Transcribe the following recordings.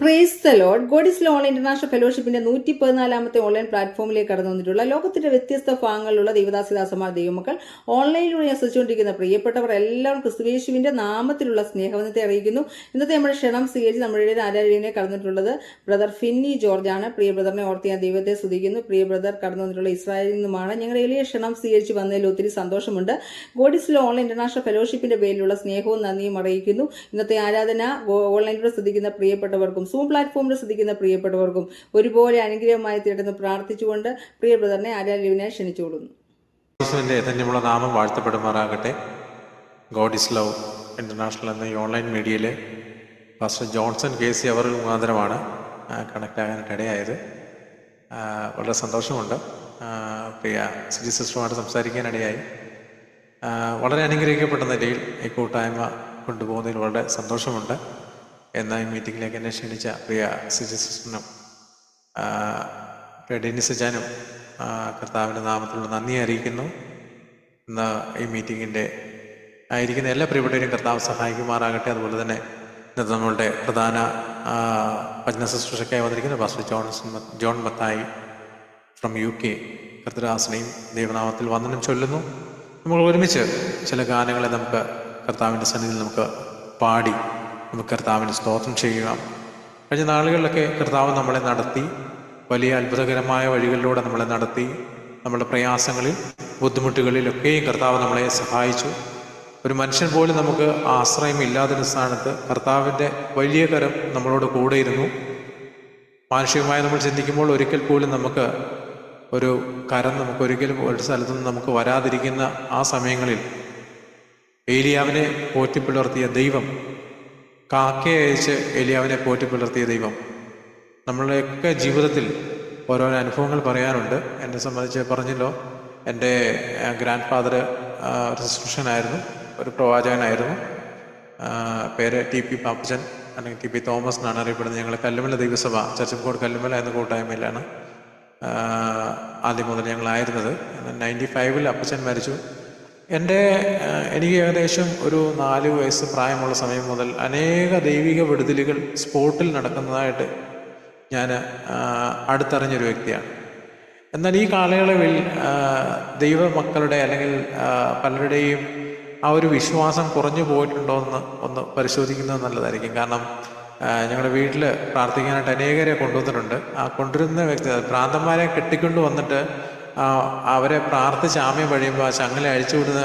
Praise the Lord. God is love online international ഫെലോഷിപ്പിന്റെ 114ാമത്തെ online പ്ലാറ്റ്ഫോമിലേക്ക് കടന്നു വന്നിട്ടുള്ള ലോകത്തിന്റെ വ്യത്യസ്ത ഭാഗങ്ങളിലുള്ള ദൈവദാസിദാസന്മാർ ദൈവമക്കൾ ഓൺലൈനിലൂടെ അനുസരിച്ചുകൊണ്ടിരിക്കുന്ന പ്രിയപ്പെട്ടവർ എല്ലാവരും ക്രിസ്തുയേശുവിന്റെ നാമത്തിലുള്ള സ്നേഹവന്ദനത്തെ അറിയിക്കുന്നു. ഇന്നത്തെ നമ്മുടെ ക്ഷണം സ്വീകരിച്ച് നമ്മുടെ ആരാധനയെ കടന്നിട്ടുള്ളത് ബ്രദർ ഫിന്നി ജോർജ് ആണ്. പ്രിയ ബ്രദറിനെ ഓർത്ത് ഞാൻ ദൈവത്തെ സ്തുതിക്കുന്നു. പ്രിയ ബ്രദർ കടന്നു വന്നിട്ടുള്ള ഇസ്രായേലിൽ നിന്നുമാണ്. ഞങ്ങളുടെ എളിയ ക്ഷണം സ്വീകരിച്ച് വന്നതിൽ ഒത്തിരി സന്തോഷമുണ്ട്. God is love online international ഫെലോഷിപ്പിന്റെ പേരിലുള്ള സ്നേഹവും നന്ദിയും അറിയിക്കുന്നു. ഇന്നത്തെ ആരാധന ഓൺലൈനിലൂടെ ശ്രദ്ധിക്കുന്ന പ്രിയപ്പെട്ടവർക്കും സൂം പ്ലാറ്റ്ഫോമിൽ ശ്രദ്ധിക്കുന്ന പ്രിയപ്പെട്ടവർക്കും ഒരുപോലെ അനുഗ്രഹമായി തീർന്ന് പ്രാർത്ഥിച്ചുകൊണ്ട് പ്രിയ ബ്രദറിനെ ആരാധനയെ ക്ഷണിച്ചുകൊള്ളുന്നു. ധന്യമുള്ള നാമം വാഴ്ത്തപ്പെടുമാറാകട്ടെ. ഗോഡ് ഈസ് ലവ് ഇന്റർനാഷണൽ എന്ന ഈ ഓൺലൈൻ മീഡിയയിലെ പാസ്റ്റർ ജോൺസൺ KC അവർ മുഖാന്തരമാണ് കണക്ട് ആകാനായിട്ട് ഇടയായത്. വളരെ സന്തോഷമുണ്ട്. പ്രിയ സിജി സിസ്റ്ററുമായിട്ട് സംസാരിക്കാനിടയായി. വളരെ അനുഗ്രഹിക്കപ്പെട്ട നിലയിൽ ഈ കൂട്ടായ്മ കൊണ്ടുപോകുന്നതിൽ വളരെ സന്തോഷമുണ്ട്. എന്ന ഈ മീറ്റിങ്ങിലേക്ക് എന്നെ ക്ഷണിച്ച പ്രിയ സിജി സിസ്റ്ററിനും പ്രിയ ഡെന്നിസ് അച്ചാനും കർത്താവിൻ്റെ നാമത്തിലുള്ള നന്ദി അറിയിക്കുന്നു. ഇന്ന് ഈ മീറ്റിങ്ങിൻ്റെ ആയിരിക്കുന്ന എല്ലാ പ്രിയപ്പെട്ടവരും കർത്താവ് സഹായിക്കുമാറാകട്ടെ. അതുപോലെ തന്നെ ഇന്നത്തെ നമ്മളുടെ പ്രധാന ഭജന ശുശ്രൂഷയ്ക്കായി വന്നിരിക്കുന്ന pastor John Mathai from UK കർത്തദാസനെയും ദൈവനാമത്തിൽ വന്ദനം ചൊല്ലുന്നു. നമ്മൾ ഒരുമിച്ച് ചില ഗാനങ്ങളെ നമുക്ക് കർത്താവിൻ്റെ സന്നിധിയിൽ നമുക്ക് പാടി നമുക്ക് കർത്താവിന് സ്തോത്രം ചെയ്യുക. കഴിഞ്ഞ നാളുകളിലൊക്കെ കർത്താവ് നമ്മളെ നടത്തി, വലിയ അത്ഭുതകരമായ വഴികളിലൂടെ നമ്മളെ നടത്തി. നമ്മുടെ പ്രയാസങ്ങളിൽ ബുദ്ധിമുട്ടുകളിലൊക്കെയും കർത്താവ് നമ്മളെ സഹായിച്ചു. ഒരു മനുഷ്യൻ പോലും നമുക്ക് ആശ്രയമില്ലാതിരുന്ന സ്ഥാനത്ത് കർത്താവിൻ്റെ വലിയ കരം നമ്മളോട് കൂടെ ഇരുന്നു. മാനുഷികമായി നമ്മൾ ചിന്തിക്കുമ്പോൾ ഒരിക്കൽ പോലും നമുക്ക് ഒരു കരം നമുക്ക് ഒരിക്കലും ഒരു സ്ഥലത്തു നിന്ന് നമുക്ക് വരാതിരിക്കുന്ന ആ സമയങ്ങളിൽ ഏലിയാവിനെ പോറ്റിപ്പിളർത്തിയ ദൈവം, കാക്കയെ അയച്ച് ഏലിയാവിനെ പോറ്റിപ്പിളർത്തിയ ദൈവം, നമ്മളുടെയൊക്കെ ജീവിതത്തിൽ ഓരോരോ അനുഭവങ്ങൾ പറയാനുണ്ട്. എന്നെ സംബന്ധിച്ച് പറഞ്ഞല്ലോ, എൻ്റെ ഗ്രാൻഡ് ഫാദർ ഒരു ശുശ്രൂഷകനായിരുന്നു, ഒരു പ്രവാചകനായിരുന്നു. പേര് TP പാപ്പച്ചൻ അല്ലെങ്കിൽ TP തോമസ് എന്നാണ് അറിയപ്പെടുന്നത്. ഞങ്ങൾ കല്ലുമല ദൈവസഭ ചർച്ചക്കോട് കല്ലുമല എന്ന കൂട്ടായ്മയിലാണ് ആദ്യം മുതൽ ഞങ്ങളായിരുന്നത്. 95 അപ്പച്ചൻ മരിച്ചു. എനിക്ക് ഏകദേശം ഒരു 4 വയസ്സ് പ്രായമുള്ള സമയം മുതൽ അനേക ദൈവിക വിടുതലുകൾ സ്പോട്ടിൽ നടക്കുന്നതായിട്ട് ഞാൻ അടുത്തറിഞ്ഞൊരു വ്യക്തിയാണ്. എന്നാൽ ഈ കാലയളവിൽ ദൈവമക്കളുടെ അല്ലെങ്കിൽ പലരുടെയും ആ ഒരു വിശ്വാസം കുറഞ്ഞു പോയിട്ടുണ്ടോ എന്ന് ഒന്ന് പരിശോധിക്കുന്നത് നല്ലതായിരിക്കും. കാരണം ഞങ്ങളുടെ വീട്ടിൽ പ്രാർത്ഥിക്കാനായിട്ട് അനേകരെ കൊണ്ടുവന്നിട്ടുണ്ട്. ആ കൊണ്ടുവരുന്ന വ്യക്തി ഭ്രാന്തന്മാരെ കെട്ടിക്കൊണ്ട് വന്നിട്ട് അവരെ പ്രാർത്ഥിച്ച് ആമയം കഴിയുമ്പോൾ ആ ചങ്ങല അഴിച്ചുവിടുന്ന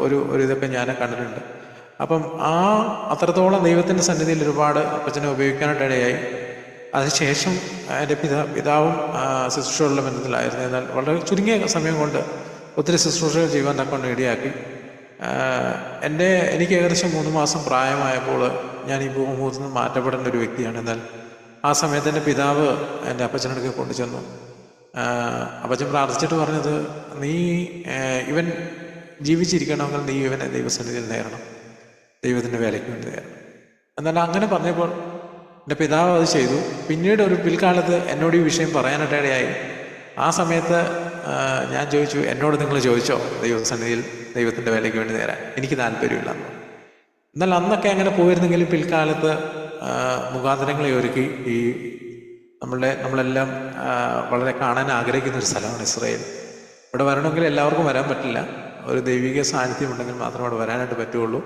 ഒരു ഇതൊക്കെ ഞാൻ കണ്ടിട്ടുണ്ട്. അപ്പം അത്രത്തോളം ദൈവത്തിൻ്റെ സന്നിധിയിൽ ഒരുപാട് അപ്പച്ചനെ ഉപയോഗിക്കാനായിട്ട് ഇടയായി. അതിനുശേഷം എൻ്റെ പിതാവും ശുശ്രൂഷകളുടെ ബന്ധത്തിലായിരുന്നു. എന്നാൽ വളരെ ചുരുങ്ങിയ സമയം കൊണ്ട് ഒത്തിരി ശുശ്രൂഷകൾ ചെയ്യുവാൻ തക്കൊണ്ട് ഇടയാക്കി. എനിക്ക് ഏകദേശം 3 മാസം പ്രായമായപ്പോൾ ഞാൻ ഈ ഭൂമുഖത്ത് നിന്ന് മാറ്റപ്പെടേണ്ട ഒരു വ്യക്തിയാണ്. എന്നാൽ ആ സമയത്ത് എൻ്റെ പിതാവ് എൻ്റെ അപ്പച്ചനടുക്കെ കൊണ്ടുചെന്നു. അപ്പച്ചൻ പ്രാർത്ഥിച്ചിട്ട് പറഞ്ഞത്, ഇവൻ ജീവിച്ചിരിക്കണമെങ്കിൽ നീ ഇവനെ ദൈവസന്നിധിയിൽ നേരണം, ദൈവത്തിൻ്റെ വേലയ്ക്ക് വേണ്ടി നേരണം. എന്നാൽ അങ്ങനെ പറഞ്ഞപ്പോൾ എൻ്റെ പിതാവ് അത് ചെയ്തു. പിന്നീട് ഒരു പിൽക്കാലത്ത് എന്നോട് ഈ വിഷയം പറയാനായിട്ട് ഇടയായി. ആ സമയത്ത് ഞാൻ ചോദിച്ചു, എന്നോട് നിങ്ങൾ ചോദിച്ചോ ദൈവസന്നിധിയിൽ ദൈവത്തിൻ്റെ വേലയ്ക്ക് വേണ്ടി നേരാൻ? എനിക്ക് താല്പര്യമില്ല. എന്നാൽ അന്നൊക്കെ അങ്ങനെ പോയിരുന്നെങ്കിലും പിൽക്കാലത്ത് മുഖാന്തരങ്ങളെ ഒരുക്കി ഈ നമ്മളെല്ലാം വളരെ കാണാൻ ആഗ്രഹിക്കുന്ന ഒരു സ്ഥലമാണ് ഇസ്രായേൽ. ഇവിടെ വരണമെങ്കിൽ എല്ലാവർക്കും വരാൻ പറ്റില്ല. ഒരു ദൈവിക സാന്നിധ്യം ഉണ്ടെങ്കിൽ മാത്രമേ അവിടെ വരാനായിട്ട് പറ്റുള്ളൂ.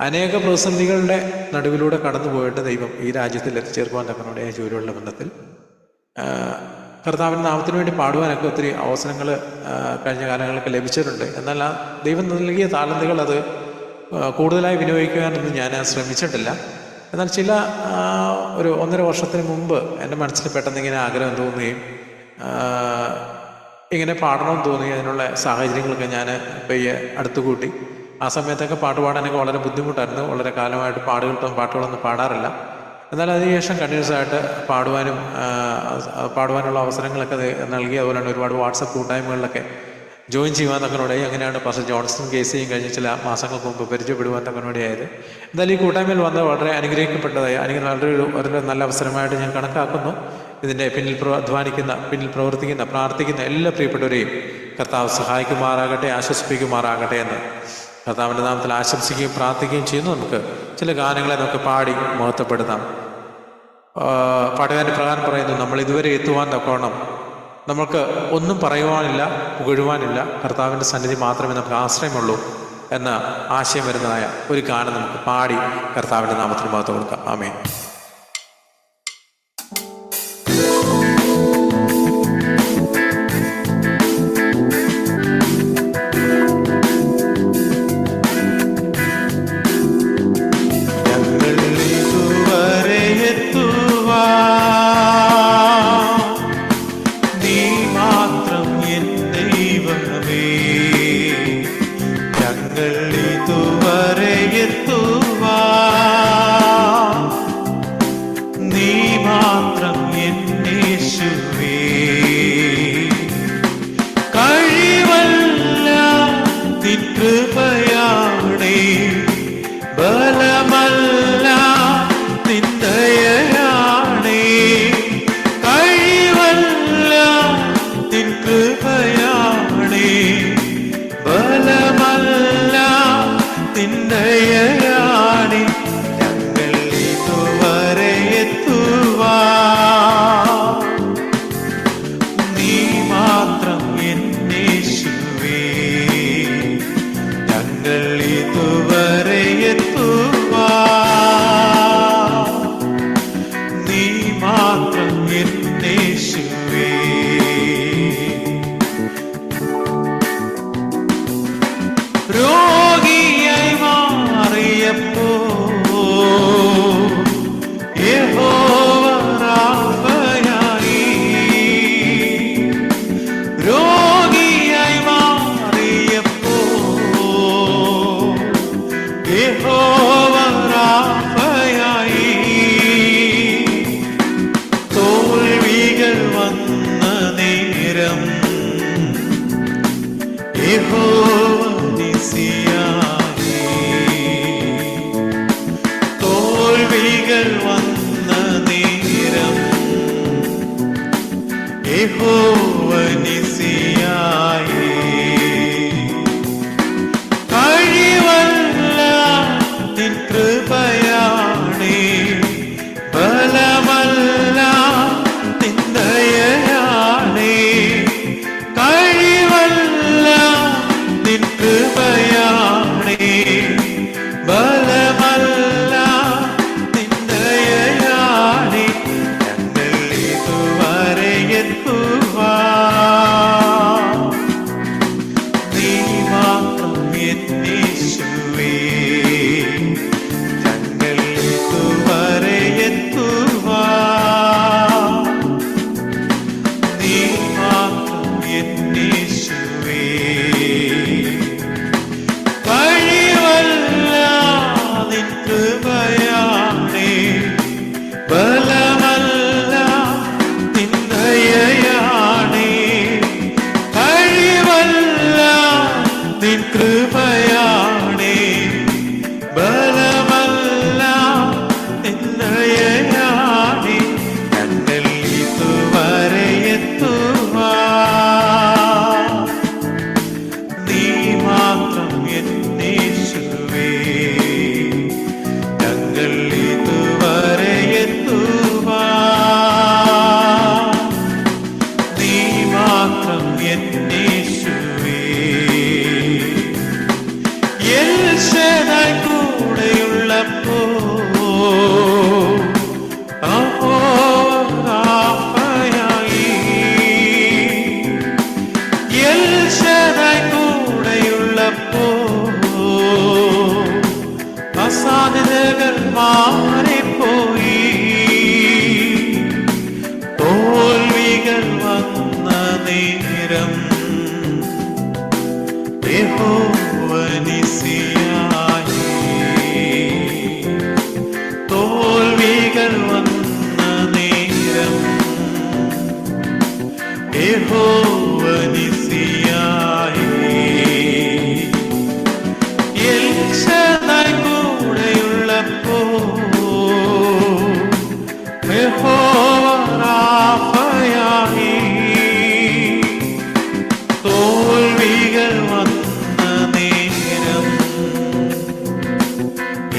അനേക പ്രതിസന്ധികളുടെ നടുവിലൂടെ കടന്നു പോയിട്ട് ദൈവം ഈ രാജ്യത്തിൽ എത്തിച്ചേർക്കുവാൻ തക്കനോടെ ജോലിയുള്ള ബന്ധത്തിൽ കർത്താവിൻ്റെ നാമത്തിന് വേണ്ടി പാടുവാനൊക്കെ ഒത്തിരി അവസരങ്ങൾ കഴിഞ്ഞ കാലങ്ങളിലൊക്കെ ലഭിച്ചിട്ടുണ്ട്. എന്നാൽ ആ ദൈവം നൽകിയ താലന്തുകൾ അത് കൂടുതലായി വിനിയോഗിക്കുവാനൊന്നും ഞാൻ ശ്രമിച്ചിട്ടില്ല. എന്നാൽ ഒരു 1.5 വർഷത്തിന് മുമ്പ് എൻ്റെ മനസ്സിൽ പെട്ടെന്ന് ഇങ്ങനെ ആഗ്രഹം തോന്നുകയും ഇങ്ങനെ പാടണമെന്ന് തോന്നുകയും അതിനുള്ള സാഹചര്യങ്ങളൊക്കെ ഞാൻ അടുത്തുകൂട്ടി. ആ സമയത്തൊക്കെ പാട്ട് പാടാനൊക്കെ വളരെ ബുദ്ധിമുട്ടായിരുന്നു. വളരെ കാലമായിട്ട് പാട്ടുകളൊന്നും പാടാറില്ല. എന്നാൽ അതിനുശേഷം കണ്ടിന്യൂസ് ആയിട്ട് പാടുവാനുള്ള അവസരങ്ങളൊക്കെ നൽകി. അതുപോലെ തന്നെ ഒരുപാട് വാട്സപ്പ് കൂട്ടായ്മകളിലൊക്കെ ജോയിൻ ചെയ്യുവാൻ തക്കനോടെയായി. അങ്ങനെയാണ് പാസ്റ്റർ ജോൺസൺ KCയും കഴിഞ്ഞ ചില മാസങ്ങൾക്ക് മുമ്പ് പരിചയപ്പെടുവാൻ തക്കനോടെയായത്. എന്തായാലും ഈ കൂട്ടായ്മയിൽ വന്ന് വളരെ അനുഗ്രഹിക്കപ്പെട്ടതായി, വളരെ നല്ല അവസരമായിട്ട് ഞാൻ കണക്കാക്കുന്നു. ഇതിൻ്റെ പിന്നിൽ പ്രവർത്തിക്കുന്ന പ്രാർത്ഥിക്കുന്ന എല്ലാ പ്രിയപ്പെട്ടവരെയും കർത്താവ് സഹായിക്കുമാറാകട്ടെ, ആശ്വസിപ്പിക്കുമാറാകട്ടെ എന്ന് കർത്താവിൻ്റെ നാമത്തിൽ ആശംസിക്കുകയും പ്രാർത്ഥിക്കുകയും ചെയ്യുന്നു. നമുക്ക് ചില ഗാനങ്ങളെ നമുക്ക് പാടി മഹത്വപ്പെടുത്താം. പാട്ടുകാരൻ്റെ പ്രകാരം പറയുന്നു, നമ്മൾ ഇതുവരെ എത്തുവാൻ തക്കവണ്ണം നമുക്ക് ഒന്നും പറയുവാനില്ല, പുകഴുവാനില്ല, കർത്താവിൻ്റെ സന്നിധി മാത്രമേ നമുക്ക് ആശ്രയമുള്ളൂ എന്ന ആശയം വരുന്നതായ ഒരു ഗാനം നമുക്ക് പാടി കർത്താവിൻ്റെ നാമത്തിന് മഹത്വം കൊടുക്കാം. ആമേൻ.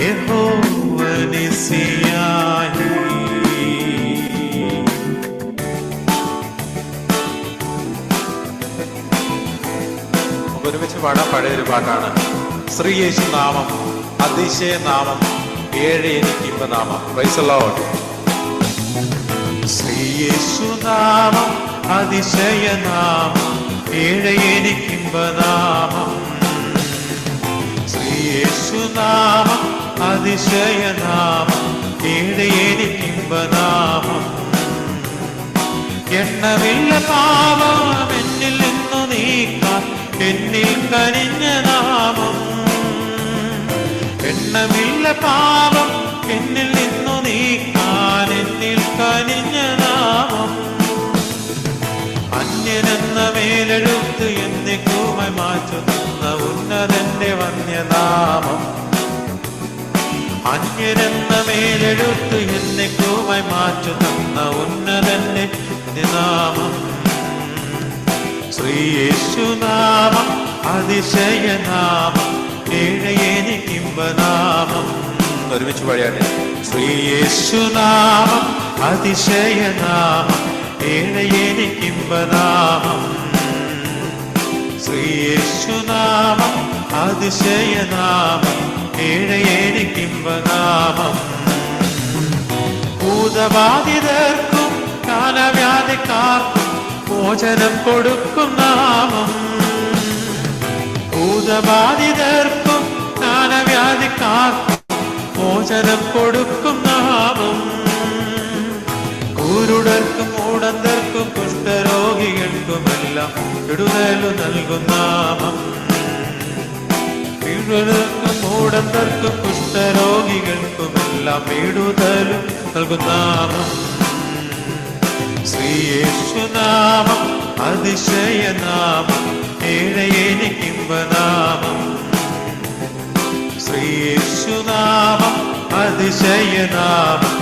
യഹോവ നിസ്സിയായി പാടാം. പഴയൊരു പാട്ടാണ്. ശ്രീ യേശു നാമം അതിശയ നാമം ഏഴ് എനിക്ക് ഇമ്പനാമം. Praise the Lord. Shri Yesu നാമം അതിശയ നാമം ഏഴ് എനിക്ക് ഇമ്പനാമം. ശ്രീ യേശു നാമം അതിശയ നാമം ഏഴ് എനിക്ക് ഇമ്പനാമം. എണ്ണമില്ല പാപം എന്നിൽ നിന്നു നീക്കാൻ എന്നിൽ കനിഞ്ഞ നാമം. എണ്ണമില്ല പാപം എന്നിൽ നിന്നു നീക്കാൻ എന്നിൽ കനിഞ്ഞ നാമം. അന്യനെന്ന മേലെഴുത്ത് എന്നേക്കുമായി മാറ്റുന്ന ഉന്നതന്റെ വന്യനാമം. അന്യനെന്ന മേലെഴുത്ത് എന്നേക്കുമായി മാറ്റുന്ന ഉന്നതന്റെ നാമം. ശ്രീ യേശു നാമം അതിശയ നാമം ഏഴ് എനിക്ക് ഇമ്പനാമം. ഒരുമിച്ച് പാടിയാട്ടെ. ശ്രീ യേശു നാമം അതിശയ നാമം ഏഴ് എനിക്ക് ഇമ്പനാമം. ശ്രീ യേശു നാമം അതിശയ നാമം ഏഴ് എനിക്ക് ഇമ്പനാമം. ഭൂതബാധിതർക്കും കാലവ്യാധിക്കാർക്കും മോചനം കൊടുക്കും നാമം. ഭൂതബാധിതർക്കും കാലവ്യാധിക്കാർക്കും മോചനം കൊടുക്കും നാമം. കുരുടർക്കും മൂടന്തർക്കും കുഷ്ഠരോഗികൾക്കുമെല്ലാം വിടുതലു നൽകും നാമം. കുരുടർക്കും മൂടന്തർക്കും കുഷ്ഠരോഗികൾക്കുമെല്ലാം വിടുതലു നൽകും നാമം. ശ്രീ യേശു നാമം അതിശയ നാമം ഏഴ് എനിക്ക് ഇമ്പനാമം. ശ്രീ യേശു നാമം അതിശയ നാമം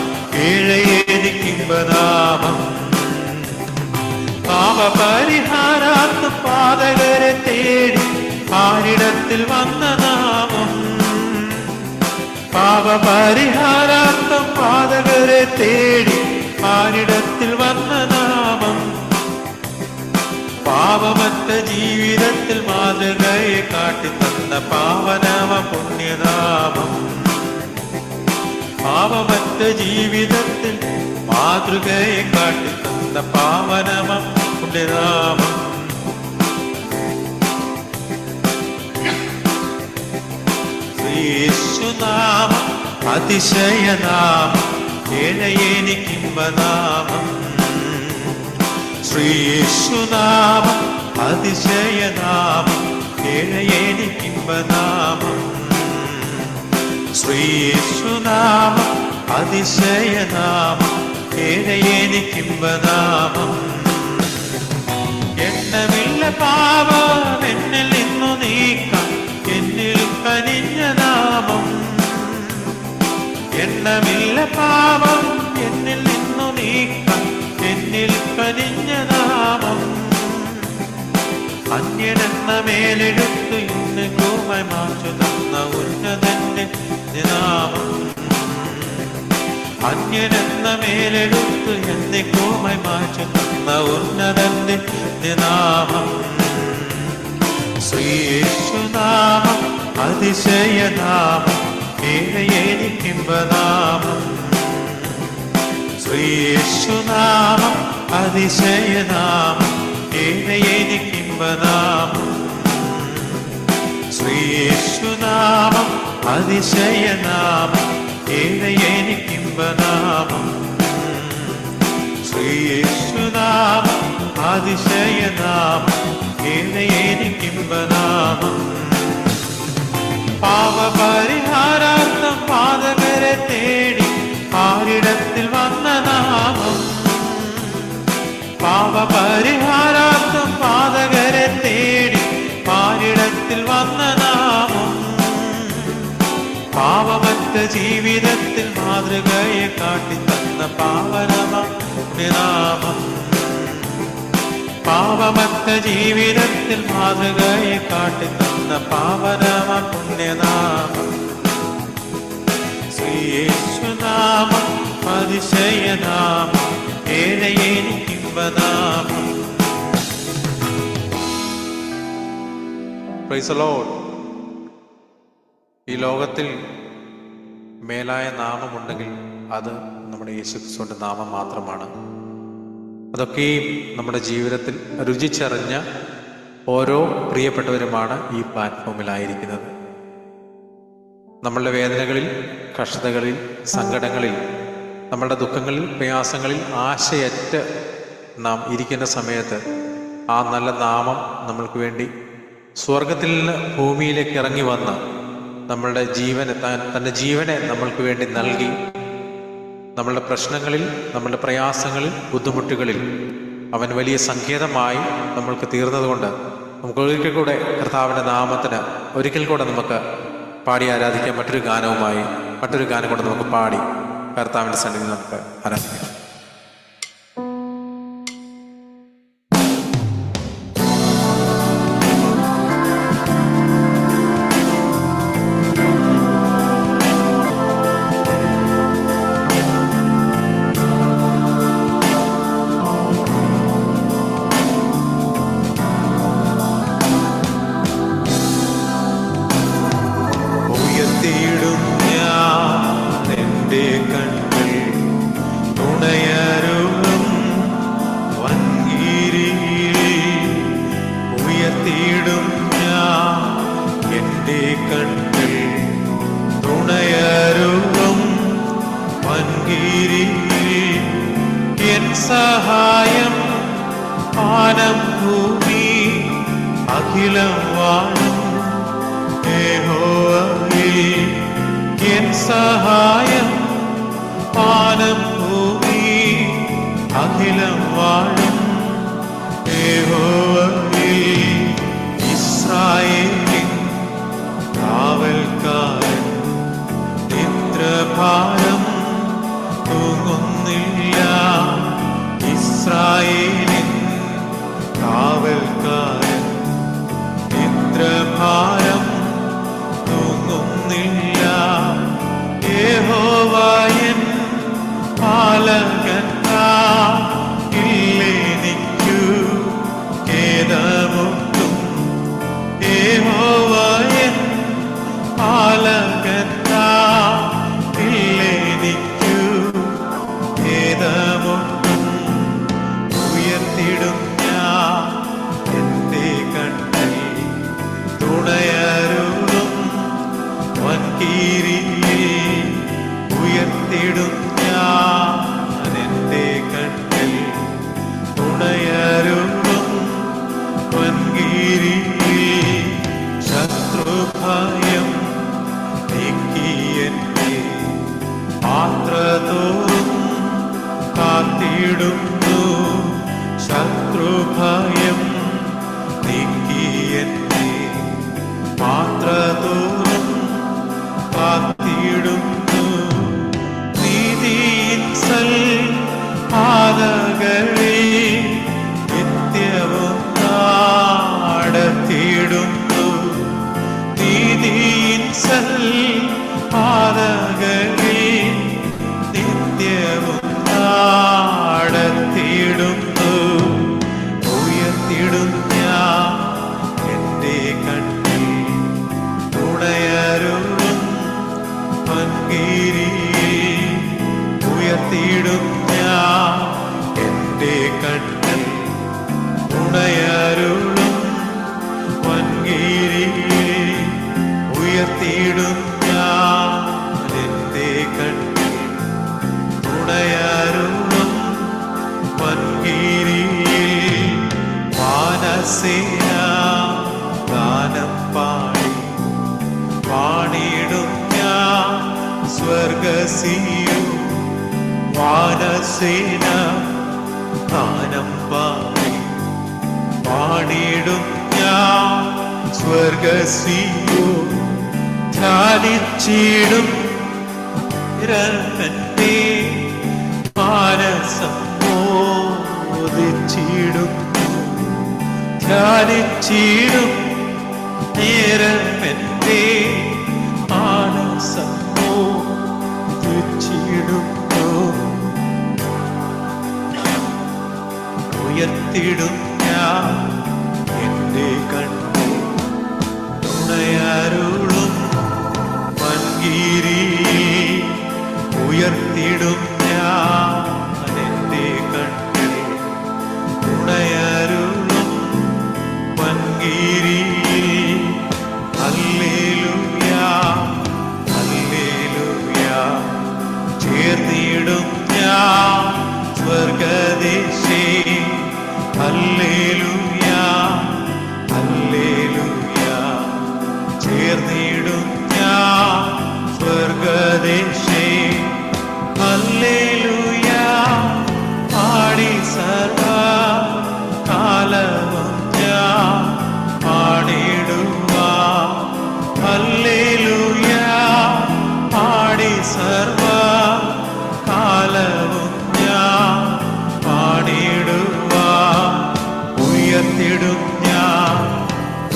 ഏഴ് എനിക്ക് ഇമ്പനാമം. പാപപരിഹാരാർത്ഥം പാതകരെ തേടി ആരിടത്തിൽ വന്ന നാമം. പാപപരിഹാരാർത്ഥം പാതകരെ തേടി ആരിടത്തിൽ വന്ന നാമം. പാപമറ്റ ജീവിതത്തിൽ മാതൃകയെ കാട്ടിത്തന്ന പാവനമ പുണ്യനാമം. പാപമറ്റ ജീവിതത്തിൽ മാതൃകയെ കാട്ടിത്തന്ന പാവനമ പുണ്യനാമം. ശ്രീ യേശു നാമം അതിശയ നാമം ഏഴ് എനിക്ക് ഇമ്പനാമം. ശ്രീ യേശു നാമം അതിശയ നാമം ഏഴ് എനിക്ക് ഇമ്പനാമം. ശ്രീ യേശു നാമം അതിശയ നാമം ഏഴ് എനിക്ക് ഇമ്പനാമം. എണ്ണമില്ല പാപം എന്നിൽ നിന്നു നീക്കാം എന്നിൽ കനിഞ്ഞ നാമം. എണ്ണമില്ല പാപം എന്നിൽ നിന്നു നീക്കാം എന്നിൽ കനിഞ്ഞ നാമം. അന്യനെന്ന മേലെടുത്ത് ഇന്ന് കൂമായി മാറ്റു തന്ന ഉന്നതന്റെ നാമം. അന്യനെന്ന മേലെടുത്ത് എന്നെ കൂമായി മാറ്റു തന്ന ഉന്നതന്റെ നാമം. ശ്രീ യേശു നാമം അതിശയ നാമം ഏഴ് എനിക്ക് ഇമ്പനാമം. ശ്രീ യേശു നാമം അതിശയ നാമം ഏഴ് എനിക്ക് ഇമ്പനാമം. ശ്രീ യേശു നാമം അതിശയ നാമം ഏഴ് എനിക്ക് ഇമ്പനാമം. ശ്രീ യേശു നാമം അതിശയ നാമം ഏഴ് എനിക്ക് ഇമ്പനാമം. പാപപരിഹാരാർത്ഥം പാതകരെ തേടി ആരിടത്തിൽ വന്ന നാമം. പാപപരിഹാരാർത്ഥം പാതകരെ തേടി ആരിടത്തിൽ വന്ന നാമം. പാപമറ്റ ജീവിതത്തിൽ മാതൃകയെ കാട്ടിത്തന്ന പാവനമ നാമം. പാപമറ്റ ജീവിതത്തിൽ മാതൃകയെ കാട്ടിത്തന്ന പാവനമ പുണ്യനാമം. ശ്രീ യേശു നാമം അതിശയ നാമം ഏഴ് എനിക്ക് ഇമ്പനാമം. Praise the Lord. ഈ ലോകത്തിൽ മേലായ നാമമുണ്ടെങ്കിൽ അത് നമ്മുടെ യേശുക്രിസ്തുവിൻ്റെ നാമം മാത്രമാണ്. അതൊക്കെയും നമ്മുടെ ജീവിതത്തിൽ രുചിച്ചറിഞ്ഞ ഓരോ പ്രിയപ്പെട്ടവരുമാണ് ഈ പ്ലാറ്റ്ഫോമിലായിരിക്കുന്നത്. നമ്മളുടെ വേദനകളിൽ, കഷ്ടതകളിൽ, സങ്കടങ്ങളിൽ, നമ്മളുടെ ദുഃഖങ്ങളിൽ, പ്രയാസങ്ങളിൽ ആശയറ്റ് നാം ഇരിക്കുന്ന സമയത്ത് ആ നല്ല നാമം നമ്മൾക്ക് വേണ്ടി സ്വർഗത്തിൽ നിന്ന് ഭൂമിയിലേക്ക് ഇറങ്ങി വന്ന് നമ്മളുടെ തൻ്റെ ജീവനെ നമ്മൾക്ക് വേണ്ടി നൽകി നമ്മളുടെ പ്രശ്നങ്ങളിൽ, നമ്മളുടെ പ്രയാസങ്ങളിൽ, ബുദ്ധിമുട്ടുകളിൽ അവൻ വലിയ സങ്കേതമായി നമ്മൾക്ക് തീർന്നതുകൊണ്ട് നമുക്ക് ഒരിക്കൽ കൂടെ കർത്താവിൻ്റെ നാമത്തിന് ഒരിക്കൽ കൂടെ നമുക്ക് പാടി ആരാധിക്കാം. മറ്റൊരു ഗാനം കൊണ്ട് നമുക്ക് പാടി കർത്താവിൻ്റെ സന്നിധിയിൽ നമുക്ക് ആരാധിക്കാം. സഹായം ആനം ഭൂമി അഖിലം വാഴും യഹോവയിൽ എൻ സഹായം ആനം ഭൂമി അഖിലം വാഴും യഹോവയിൽ ഇസ്രായേലിൻ കാവൽക്കാരൻ നിദ്രഭാരം തൂങ്ങുന്നില്ല. ഇസ്രായേലിൻ കാവൽക്കാരൻ നിദ്രഭാരം തൂങ്ങുന്നില്ല. യഹോവ എൻ പാലകൻ ഇല്ലെനിക്കു ഖേദമൊട്ടും. യഹോവ എൻ പാലകൻ ഇല്ലെനിക്കു ഖേദമൊട്ടും. ഉയർത്തിടും ഞാൻ എൻ്റെ കണ്ണിൽ തുണയരുളും വൻകീരിയിൽ. ഉയർത്തിടും ഞാൻ എൻ്റെ കണ്ണിൽ തുണയരുളും വൻകീരിയിൽ. ശത്രുഭയം നീക്കിയെന്നെ പാത്രതോറും കാത്തിടുന്നു. ശത്രുഭയം നീക്കിയെന്നെ പാത്രതോറും കാത്തിടുന്നു. നീതിയിൻ പാതകളെ നിത്യവും നടത്തിയിടുന്നു. നീതിയിൻ പാതകളെ നിത്യവും നടത്തിയിടുന്നു. ഉയർത്തിടും ഞാൻ എൻ്റെ കണ്ണിൽ തുണയരുളും വൻകീരിയിൽ. ഉയർത്തിടും ഞാൻ എൻ്റെ കണ്ണിൽ തുണയരുളും വൻകീരിയിൽ. ഉയർത്തിടും ഞാൻ എൻ്റെ കണ്ണിൽ തുണയരുളും വൻകീരിയിൽ. വാനസേന ഗാനം പാടി പാടിടും ഞാൻ സ്വർഗസിയോ. വാനസേന ഗാനം പാടി പാടിടും ഞാൻ സ്വർഗസിയോ. ധ്യാനിച്ചിടും രമന്റെ മാനസം മോദിച്ചിടുന്നു. ധ്യാനിച്ചിടും നേരമെന്റെ മാനസം മോദിച്ചിടുന്നു. ഉയർത്തിടും ഞാൻ എൻ്റെ കണ്ണിൽ തുണയരുളും വൻകീരിയിൽ ഉയർത്തിടും ഞാൻ എൻ്റെ കണ്ണിൽ. തുണയരുളും വൻകീരിയിൽ ഹല്ലേലൂയ ഹല്ലേലൂയ. ചേർന്നിടും ഞാൻ സ്വർഗദേശേ ഹല്ലേലൂയ ഹല്ലേലൂയ. ചേർന്നിടും ഞാൻ സ്വർഗദേശേ ഹല്ലേലൂയ. പാടി സർവ കാലവും ഞാൻ പാടിടുവാ ഹല്ലേലൂയ. പാടി സർവ കാലവും ഞാൻ പാടിടുവാ. ഉയർത്തിടും ഞാൻ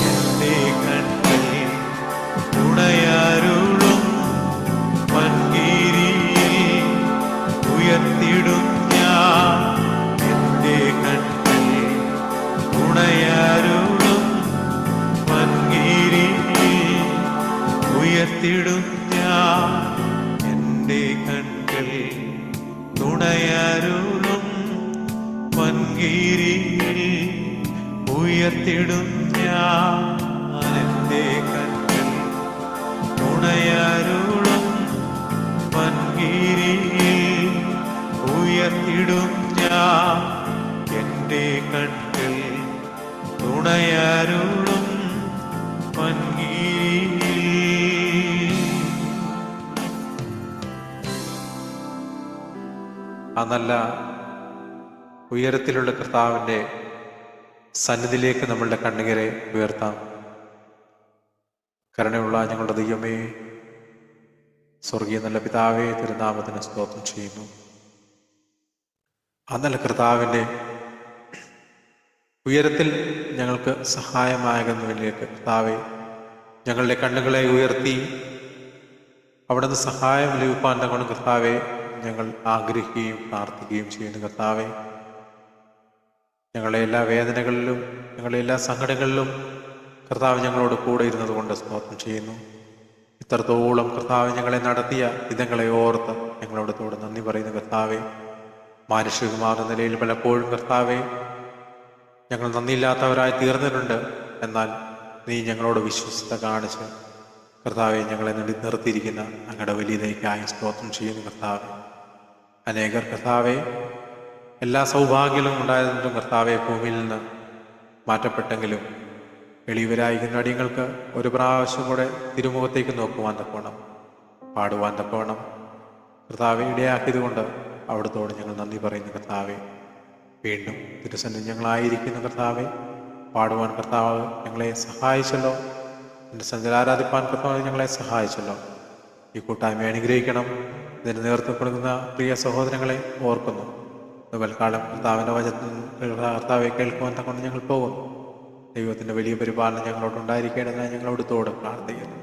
എൻ്റെ കണ്ണിൽ തുണയരുളും വൻകീരിയിൽ ഉയർത്തിടും ഞാൻ എൻ്റെ കണ്ണിൽ. തുണയരുളും വൻകീരിയിൽ ഉയർത്തിടും ഞാൻ എൻ്റെ കണ്ണിൽ. തുണയരുളും വൻകീരിയിൽ ഉയർത്തിടും ഞാൻ എൻ്റെ കണ്ണിൽ. തുണയരുളും വൻകീരിയിൽ ഉയർത്തിടും ഞാൻ എൻ്റെ കണ്ണിൽ. തുണയരുളും വൻകീരിയിൽ. ആ നല്ല ഉയരത്തിലുള്ള കർത്താവിൻ്റെ സന്നിധിയിലേക്ക് നമ്മളുടെ കണ്ണുകരെ ഉയർത്താം. കരുണയുള്ള ഞങ്ങളുടെ ദൈവമേ, സ്വർഗീയ നല്ല പിതാവേ, തിരുനാമത്തിന് സ്തോത്രം ചെയ്യുന്നു. ആ നല്ല കർത്താവിൻ്റെ ഉയരത്തിൽ ഞങ്ങൾക്ക് സഹായമാകുന്നതിലേക്ക് കർത്താവെ ഞങ്ങളുടെ കണ്ണുകളെ ഉയർത്തി അവിടുന്ന് സഹായം ലഭിപ്പാൻ കൊണ്ട് കർത്താവെ ഞങ്ങൾ ആഗ്രഹിക്കുകയും പ്രാർത്ഥിക്കുകയും ചെയ്യുന്നു. കർത്താവെ, ഞങ്ങളുടെ എല്ലാ വേദനകളിലും ഞങ്ങളുടെ എല്ലാ സങ്കടങ്ങളിലും കർത്താവ് ഞങ്ങളോട് കൂടെ ഇരുന്നത് കൊണ്ട് സ്തോത്രം ചെയ്യുന്നു. ഇത്രത്തോളം കർത്താവ് ഞങ്ങളെ നടത്തിയ വിധങ്ങളെ ഓർത്ത് ഞങ്ങളോട് തോട് നന്ദി പറയുന്നു. കർത്താവെ, മാനുഷികമാകുന്ന നിലയിൽ പലപ്പോഴും കർത്താവെ ഞങ്ങൾ നന്ദിയില്ലാത്തവരായി തീർന്നിട്ടുണ്ട്. എന്നാൽ നീ ഞങ്ങളോട് വിശ്വസ്തത കാണിച്ച് കർത്താവെ ഞങ്ങളെ നിർത്തിയിരിക്കുന്ന അങ്ങയുടെ വലിയതയ്ക്കായി സ്തോത്രം ചെയ്യുന്നു. കർത്താവെ, അനേകർ കർത്താവെ എല്ലാ സൗഭാഗ്യങ്ങളും ഉണ്ടായതുകൊണ്ടും കർത്താവെ ഭൂമിയിൽ നിന്ന് മാറ്റപ്പെട്ടെങ്കിലും എളിയവരായിരിക്കുന്ന അടിയങ്ങൾക്ക് ഒരു പ്രാവശ്യം കൂടെ തിരുമുഖത്തേക്ക് നോക്കുവാൻ തക്കോണം, പാടുവാൻ തക്കോണം കർത്താവെ ഇടയാക്കിയതുകൊണ്ട് അവിടുത്തോട് ഞങ്ങൾ നന്ദി പറയുന്നു. കർത്താവെ, വീണ്ടും തിരുസന്നിധി ഞങ്ങളായിരിക്കുന്ന കർത്താവെ പാടുവാൻ കർത്താവ് ഞങ്ങളെ സഹായിച്ചല്ലോ. എൻ്റെ സന്നിധിയിൽ ആരാധിപ്പാൻ കർത്താവ് ഞങ്ങളെ സഹായിച്ചല്ലോ. ഈ കൂട്ടായ്മ അനുഗ്രഹിക്കണം. ഇതിന് നേതൃത്വം കൊടുക്കുന്ന പ്രിയ സഹോദരങ്ങളെ ഓർക്കുന്നു. തൽക്കാലം കർത്താവിൻ്റെ വചനത്തിൽ കർത്താവെ കേൾക്കുവാൻ തക്കൊണ്ട് ഞങ്ങൾ പോകുന്നു. ദൈവത്തിൻ്റെ വലിയ പരിപാലനം ഞങ്ങളോടുണ്ടായിരിക്കേണ്ടതിനായി ഞങ്ങളോടത്തോട് പ്രാർത്ഥിക്കുന്നു.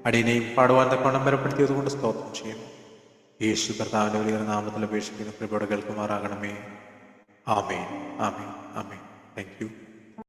അടിയനെയും പാടുവാൻ തക്കോണം ബലപ്പെടുത്തിയത് കൊണ്ട് സ്തോത്രം ചെയ്യുന്നു. യേശു കർത്താവിൻ്റെ വലിയ നാമത്തിൽ അപേക്ഷിക്കുന്ന കൃപയോടെ കേൾക്കുമാറാകണമേ. ആമേൻ, ആമേൻ, ആമേൻ. Thank you.